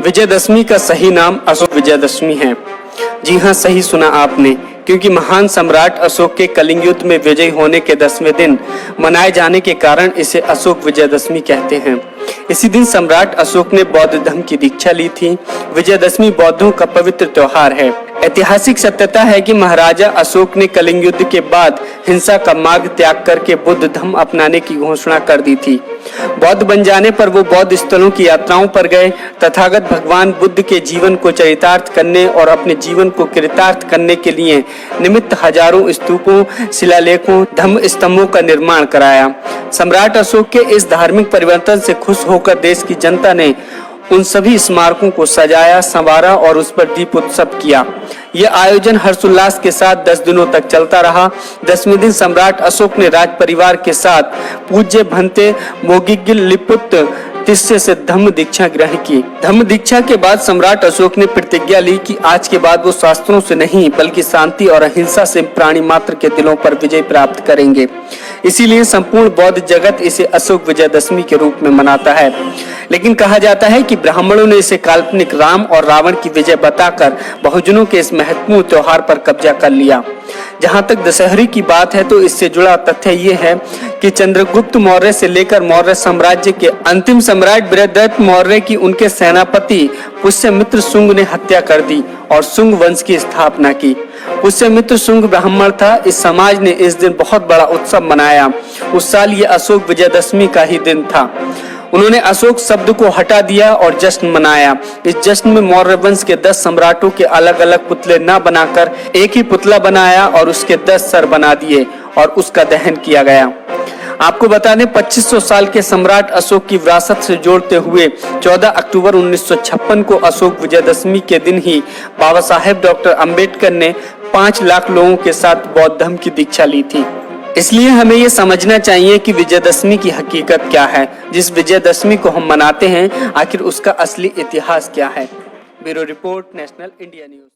विजयदशमी का सही नाम अशोक विजयदशमी है। जी हाँ, सही सुना आपने, क्योंकि महान सम्राट अशोक के कलिंग युद्ध में विजयी होने के 10वें दिन मनाए जाने के कारण इसे अशोक विजयदशमी कहते हैं। इसी दिन सम्राट अशोक ने बौद्ध धर्म की दीक्षा ली थी। विजयदशमी बौद्धों का पवित्र त्योहार है। ऐतिहासिक सत्यता है कि महाराजा अशोक ने कलिंग युद्ध के बाद हिंसा का मार्ग त्याग करके बुद्ध धर्म अपनाने की घोषणा कर दी थी। बौद्ध बन जाने पर वो बौद्ध स्थलों की यात्राओं पर गए। तथागत भगवान बुद्ध के जीवन को चरितार्थ करने और अपने जीवन को कृतार्थ करने के लिए निमित्त हजारों स्तूपों, शिलालेखों, धम्म स्तंभों का निर्माण कराया। सम्राट अशोक के इस धार्मिक परिवर्तन से खुश होकर देश की जनता ने उन सभी स्मारकों को सजाया, संवारा और उस पर दीप उत्सव किया। यह आयोजन हर्षोल्लास के साथ 10 दिनों तक चलता रहा। 10वें दिन सम्राट अशोक ने राज परिवार के साथ पूज्य भंते मोगिगिल लिपुत तिस्से से धम्म दीक्षा ग्रहण की। धम्म दीक्षा के बाद सम्राट अशोक ने प्रतिज्ञा ली कि आज के बाद वो शास्त्रों से नहीं बल्कि शांति और अहिंसा से प्राणी मात्र के दिलों पर विजय प्राप्त करेंगे। इसीलिए संपूर्ण बौद्ध जगत इसे अशोक विजयदशमी के रूप में मनाता है। लेकिन कहा जाता है कि ब्राह्मणों ने इसे काल्पनिक राम और रावण की विजय बताकर बहुजनों के इस महत्वपूर्ण त्योहार पर कब्जा कर लिया। जहां तक दशहरे की बात है तो इससे जुड़ा तथ्य ये है कि चंद्रगुप्त मौर्य से लेकर मौर्य साम्राज्य के अंतिम सम्राट बृहद्रथ मौर्य की उनके सेनापति पुष्यमित्र शुंग ने हत्या कर दी और शुंग वंश की स्थापना की। पुष्यमित्र शुंग ब्राह्मण था। इस समाज ने इस दिन बहुत बड़ा उत्सव मनाया। उस साल ये अशोक विजयदशमी का ही दिन था। उन्होंने अशोक शब्द को हटा दिया और जश्न मनाया। इस जश्न में मौर्य वंश के 10 सम्राटों के अलग अलग पुतले न बनाकर एक ही पुतला बनाया और उसके 10 सर बना दिए और उसका दहन किया गया। आपको बता दें, 2500 साल के सम्राट अशोक की विरासत से जोड़ते हुए 14 अक्टूबर 1956 को अशोक विजयदशमी के दिन ही बाबा साहेब डॉक्टर अंबेडकर ने 5 लाख लोगों के साथ बौद्ध धर्म की दीक्षा ली थी। इसलिए हमें ये समझना चाहिए कि विजयदशमी की हकीकत क्या है। जिस विजयदशमी को हम मनाते हैं, आखिर उसका असली इतिहास क्या है। Bureau report, national India news.